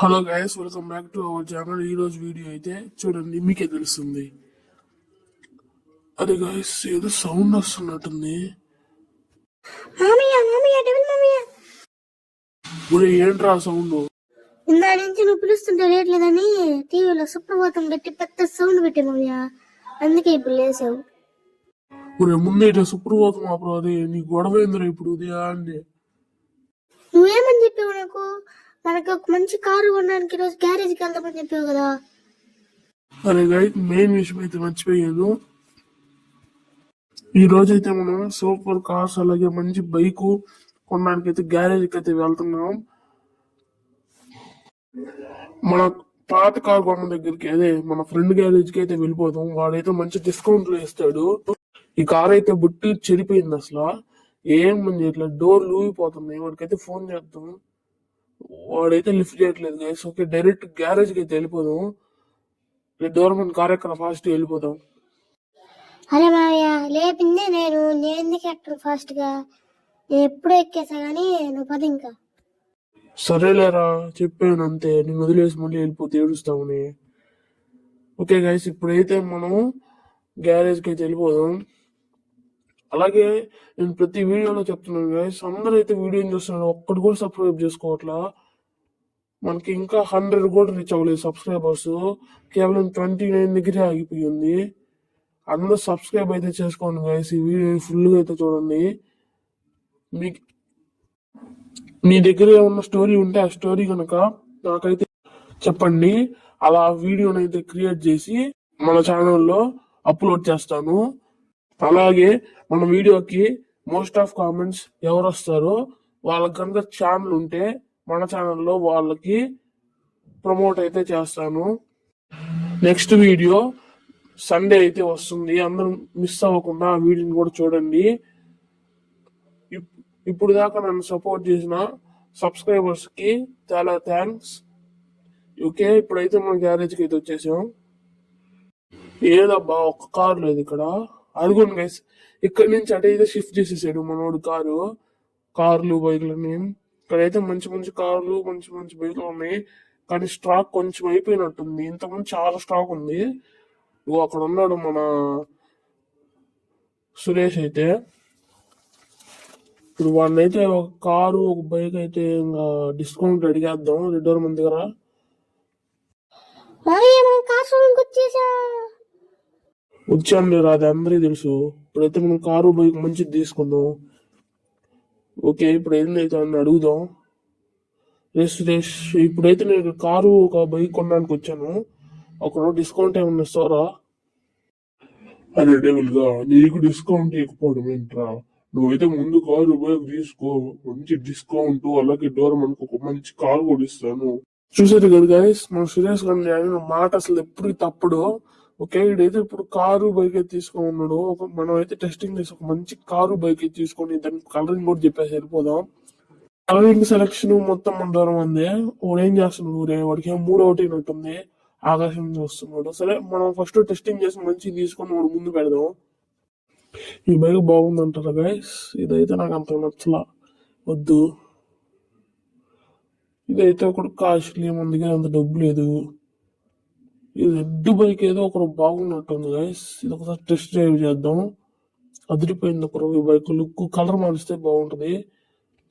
Hello guys, welcome back to our channel. ఈ రోజు video అయితే చూడండి, మీకే తెలుస్తుంది. అరే గైస్, ఏదో సౌండ్ వస్తున్నట్టుంది. ఏంట్రా సౌండ్? ఇందా నుంచి నువ్వు పిలుస్తుంటే లేట్లేదని టీవీలో సుప్రభాతం పెట్టి పెద్ద సౌండ్ పెట్టే మామయ్య, అందుకే ఇప్పుడు లేసావు. ముందే ఇట్లా సుప్రభాతం ఆపరా. అదే నీ గొడవ ఏందిరా ఇప్పుడు ఉదయాన్నే? నువ్వేమని చెప్పావు నాకు? మనకు ఒక మంచి కారు కొనడానికి రోజు గ్యారేజ్కి వెళ్దామని చెప్పావు కదా. అరే గైస్, మెయిన్ విషయం అయితే మర్చిపోయాను. ఈ రోజు అయితే మనం సూపర్ కార్స్ అలాగే మంచి బైక్ కొనడానికి అయితే గ్యారేజ్కి అయితే వెళ్తున్నాం. మన పాత కార్ కొన్న దగ్గరికి, అదే మన ఫ్రెండ్ గ్యారేజ్ కి అయితే వెళ్ళిపోతాం. వాడైతే మంచి డిస్కౌంట్ లో ఇస్తాడు. ఈ కార్ అయితే బుట్టి చెడిపోయింది అసలు. ఏమంది ఇట్లా డోర్లు ఊగిపోతున్నాయి. వాడికైతే ఫోన్ చేద్దాం, వాడైతే లిఫ్ట్ చేయట్లేదు గైస్. ఓకే, డైరెక్ట్ గ్యారేజ్ కి అయితే వెళ్ళిపోదాం. డోర్ మన కార్ ఎక్కడ ఫాస్ట్ వెళ్ళిపోదాం. అరే మావయ్య, లేపిందే నేను ఎందుకు ఎక్కడ ఫాస్ట్ గా? నేను ఎప్పుడు ఎక్కేసా గానీ నువ్వు పది ఇంకా. సరేలేరా, చెప్పాను అంతే. నేను వదిలేసి మళ్ళీ వెళ్ళిపోతే ఏడుస్తామని. ఓకే గైస్, ఇప్పుడైతే మనం గ్యారేజ్ కి అయితే వెళ్ళిపోదాం. అలాగే నేను ప్రతి వీడియోలో చెప్తున్నాను గైస్, అందరూ అయితే వీడియో చూస్తున్నారు, ఒక్కటి కూడా సబ్స్క్రైబ్ చేసుకోవట్లా. మనకి ఇంకా 100 కూడా రీచ్ అవ్వలేదు సబ్స్క్రైబర్స్. కేవలం 29 దగ్గరే ఆగిపోయింది. అందరూ సబ్స్క్రైబ్ అయితే చేసుకోండి గైస్. ఈ వీడియో ఫుల్గా అయితే చూడండి. మీ దగ్గర ఏమన్నా స్టోరీ ఉంటే ఆ స్టోరీ కనుక నాకైతే చెప్పండి. అలా వీడియోని అయితే క్రియేట్ చేసి మన ఛానల్లో అప్లోడ్ చేస్తాను. అలాగే మన వీడియోకి మోస్ట్ ఆఫ్ కామెంట్స్ ఎవరు వస్తారో వాళ్ళకి కనుక ఛానల్ ఉంటే మన ఛానల్లో వాళ్ళకి ప్రమోట్ అయితే చేస్తాను. నెక్స్ట్ వీడియో సండే అయితే వస్తుంది. అందరూ మిస్ అవ్వకుండా ఆ వీడియోని కూడా చూడండి. ఇప్పుడు దాకా నన్ను సపోర్ట్ చేసిన సబ్స్క్రైబర్స్ కి చాలా థ్యాంక్స్. ఓకే, ఇప్పుడైతే మన గ్యారేజ్ కి అయితే వచ్చేసాం. ఏదబ్బా, ఒక్క కారు లేదు ఇక్కడ. అదిగోండి గైస్, ఇక్కడి నుంచి అటైతే షిఫ్ట్ చేసేసాడు మనోడు కార్లు బైక్లని. ఇక్కడైతే మంచి మంచి కార్లు మంచి మంచి బైక్లు ఉన్నాయి, కానీ స్టాక్ కొంచెం అయిపోయినట్టుంది. ఇంతకుముందు చాలా స్టాక్ ఉంది. అక్కడ ఉన్నాడు మన సురేష్ అయితే. ఇప్పుడు వాడినైతే ఒక కారు ఒక బైక్ అయితే ఇంకా డిస్కౌంట్ అడిగేద్దాం. రెడ్డోర్ మన దగ్గర వచ్చాను రా, అది అందరికీ తెలుసు. ఇప్పుడైతే మనం కారు బైక్ మంచిది తీసుకుందాం. ఓకే, ఇప్పుడు ఏందైతే అని అడుగుదాం. సురేష్, ఇప్పుడైతే నేను కారు ఒక బైక్ కొనడానికి వచ్చాను. అక్కడ డిస్కౌంట్ ఏమన్నా ఇస్తారా? అరే డెవిల్గా, నీకు డిస్కౌంట్ ఇవ్వకపోవడం ఏంట్రా? నువ్వైతే ముందు కారు బైక్ తీసుకో, మంచి డిస్కౌంట్. అలాగే డోర్ మనకు ఒక మంచి కారు కూడా ఇస్తాను. చూసారు కదా గైస్, మన సురేష్ గారి మాట అసలు ఎప్పుడు తప్పుడు. ఓకే, ఇడైతే ఇప్పుడు కారు బైక్ అయితే తీసుకున్నాడు. మనం అయితే టెస్టింగ్ చేసి ఒక మంచి కారు బైక్ అయితే తీసుకొని దానికి కలరింగ్ కూడా చెప్పేసి వెళ్ళిపోదాం. కలరింగ్ సెలక్షన్ మొత్తం మన దూరం ఉంది. వాడు ఏం చేస్తున్నాడు? వాడికి ఏం 3 ఒకటి ఉంటుంది. ఆకాశం చూస్తున్నాడు. సరే, మనం ఫస్ట్ టెస్టింగ్ చేసి మంచి తీసుకొని వాడు ముందు పెడదాం. ఈ బైక్ బాగుందంటారా గైస్? ఇదైతే నాకు అంత నచ్చలా, వద్దు. ఇదైతే ఒకటి కాస్ట్లీ, మన దగ్గర అంత డబ్బు లేదు. ఇది రెడ్ బైక్ ఏదో ఒకరు బాగున్నట్టుంది గైస్. ఇది ఒకసారి టెస్ట్ డ్రైవ్ చేద్దాం. అదిరిపోయింది ఒకరు. ఈ బైక్ లుక్ కలర్ మారిస్తే బాగుంటది.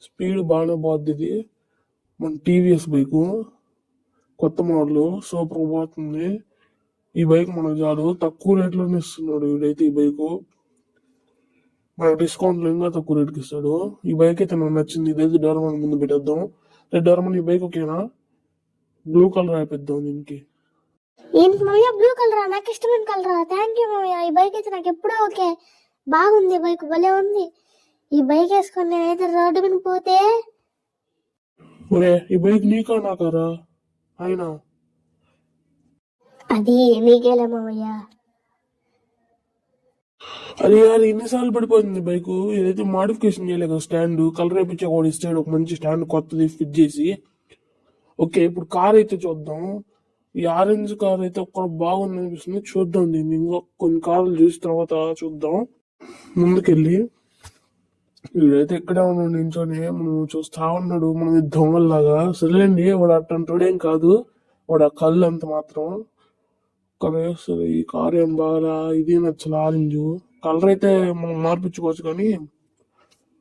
స్పీడ్ బాగానే పోద్ది. ఇది మన టీవీఎస్ బైక్, కొత్త మోడల్, సూపర్ పోతుంది. ఈ బైక్ మనకు చాలు. తక్కువ రేట్లోనే ఇస్తున్నాడు వీడైతే. ఈ బైక్ మన డిస్కౌంట్ లో ఇంకా తక్కువ రేట్కి ఇస్తాడు. ఈ బైక్ అయితే నాకు నచ్చింది. ఇదైతే డోర్మన్ ముందు పెట్టేద్దాం. డోర్మన్, ఈ బైక్ ఓకేనా? బ్లూ కలర్ అయిపోద్దాం దీనికి. ఏంటి మామయ్య, బ్లూ కలరా? నాకు ఇష్టమైన కలరా? థ్యాంక్ యూ మామయ్య. ఈ బైక్ అయితే నాకు ఎప్పుడో ఓకే, బాగుంది. బైక్ భలే ఉంది. ఈ బైక్ వేసుకొని నేనైతే రోడ్డు మీద పోతే. ఈ బైక్ నీకా నాకారా? అయినా అది మీకేలే మామయ్య. అది ఎన్నిసార్లు పడిపోతుంది బైక్. ఇదైతే మాడిఫికేషన్ చేయలేదు. స్టాండ్ కలర్ వేయించే కూడా ఇస్తాడు, ఒక మంచి స్టాండ్ కొత్తది ఫిట్ చేసి. ఓకే, ఇప్పుడు కార్ అయితే చూద్దాం. ఈ ఆరెంజ్ కార్ అయితే ఒక బాగుంది అనిపిస్తుంది. చూద్దాం దీన్ని. ఇంకా కొన్ని కార్లు చూసిన తర్వాత చూద్దాం. ముందుకెళ్ళి వీడైతే ఇక్కడే ఉన్నాడు నించొని మనం చూస్తా ఉన్నాడు మనం దొంగల్లాగా. సరేలేండి, వాడు అట్టంటోడేం కాదు, వాడు ఆ కళ్ళు అంత మాత్రం. కానీ అసలు ఈ కారు ఏం బాగా ఇది నచ్చల ఆరెంజ్ కలర్ అయితే మనం మార్పించుకోవచ్చు, కానీ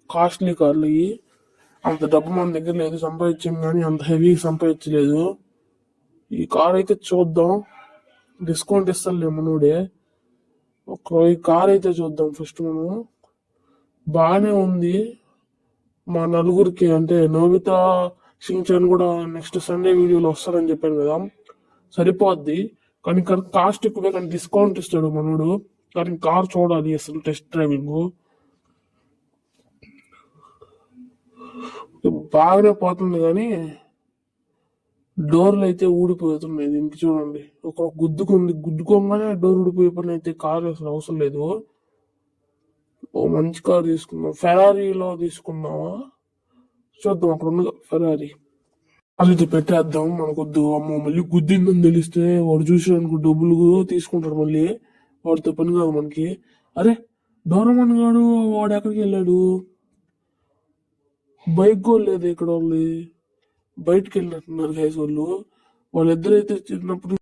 కాస్ట్లీ కార్లు ఇవి. అంత డబ్బు మన దగ్గర లేదు, సంపాదించాం కానీ అంత హెవీ సంపాదించలేదు. ఈ కార్ అయితే చూద్దాం, డిస్కౌంట్ ఇస్తానులే మనోడే. ఈ కార్ అయితే చూద్దాం ఫస్ట్ మనం. బాగానే ఉంది. మా నలుగురికి అంటే నోబితా, షించాన్ కూడా నెక్స్ట్ సండే వీడియోలో వస్తారని చెప్పాను కదా, సరిపోద్ది. కానీ కాస్ట్ ఎక్కువే, కానీ డిస్కౌంట్ ఇస్తాడు మనోడు. కానీ కార్ చూడాలి అసలు, టెస్ట్ డ్రైవింగ్ బాగానే పోతుంది. కానీ డోర్లు అయితే ఊడిపోతున్నాయి దీనికి. చూడండి, ఒక గుద్దుకోగానే డోర్ ఊడిపోయే పని అయితే కార్ అసలు అవసరం లేదు. ఓ మంచి కార్ తీసుకుందాం, ఫెరారీలో తీసుకుందామా చూద్దాం. అక్కడ ఉంది ఫెరారీ, అది పెట్టేద్దాం. మనకొద్దు, అమ్మో మళ్ళీ గుద్దిందని తెలిస్తే వాడు చూసినందుకు డబ్బులు తీసుకుంటాడు మళ్ళీ. వాడితో పని కాదు మనకి. అరే డోరమన్ గాడు వాడు ఎక్కడికి వెళ్ళాడు? బైక్ కూడా లేదు ఇక్కడ. వాళ్ళు బయటకు వెళ్ళినట్టున్నారు గైస్. వాళ్ళిద్దరైతే చిన్నప్పుడు